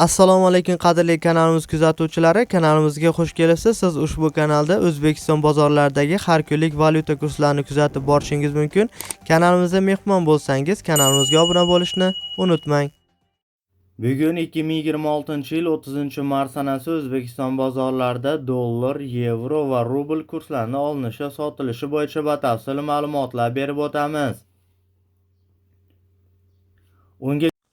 Assalomu alaykum qadrli kanalimiz kuzatuvchilari, kanalimizga xush kelibsiz. Siz ushbu kanalda O'zbekiston bozorlaridagi har kunlik valyuta kurslarini kuzatib borishingiz mumkin. Kanalimizga mehmon bo'lsangiz, kanalimizga obuna bo'lishni unutmang. Bugun 2026-yil 30-mart sanasi O'zbekiston bozorlarida dollar, yevro va rubl kurslarini olinishi va sotilishi bo'yicha batafsil ma'lumotlar berib o'tamiz.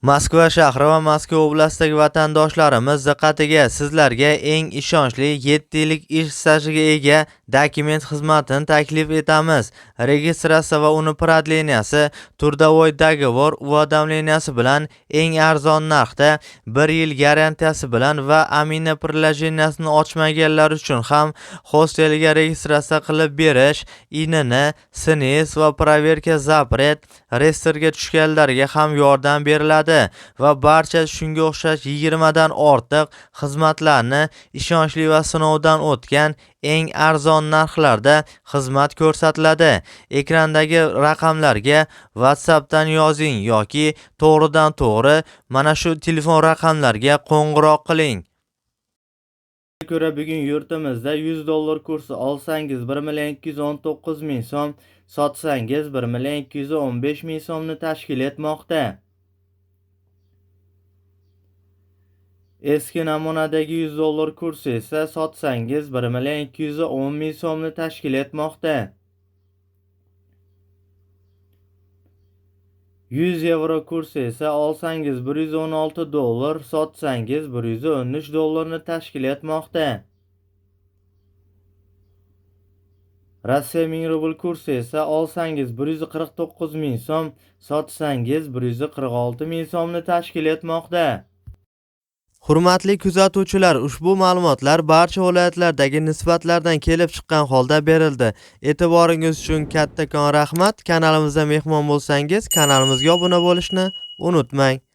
Moskva shahri va Moskva oblastidagi vatandoshlarimiz diqqatiga, sizlarga eng ishonchli 7 yillik ish stajiga ega dokument xizmatini taklif etamiz. Registratsiya va uni prodleniyasi, turdovoy dogovor уведомленияsi bilan eng arzon narxda 1 yil garantiyasi bilan va amina приложениесini ochmaganlar uchun ham hostelga registratsiya qilib berish, INN, SNIS va проверка запрет reyestrga tushganlarga ham yordam beriladi va barcha shunga o'xshash 20 dan ortiq xizmatlarni ishonchli va sinovdan o'tgan eng arzon narxlarda xizmat ko'rsatiladi. Ekrandagi raqamlarga WhatsAppdan yozing yoki to'g'ridan to'g'ri mana shu telefon raqamlarga qo'ng'iroq qiling. Ko'ra bugun yurtimizda 100 dollar kursi olsangiz 1,219,000 so'm, sotsangiz 1,215,000 so'mni tashkil etmoqda. Eski namunadagi 100 dollar kursi esa sotsangiz 1,210,000 so'mni tashkil etmoqda. 100 yevro kursi esa olsangiz 116 dollar, sotsangiz 113 dollarni tashkil etmoqda. Rossiya 1000 rubl kursi esa olsangiz 149,000 so'm, sotsangiz 146,000 so'mni tashkil etmoqda. Hurmatli kuzatuvchilar, ushbu ma'lumotlar barcha viloyatlardagi nisbatlardan kelib chiqqan holda berildi. E'tiboringiz uchun kattakon rahmat. Kanalimizga mehmon bo'lsangiz, kanalimizga obuna bo'lishni unutmang.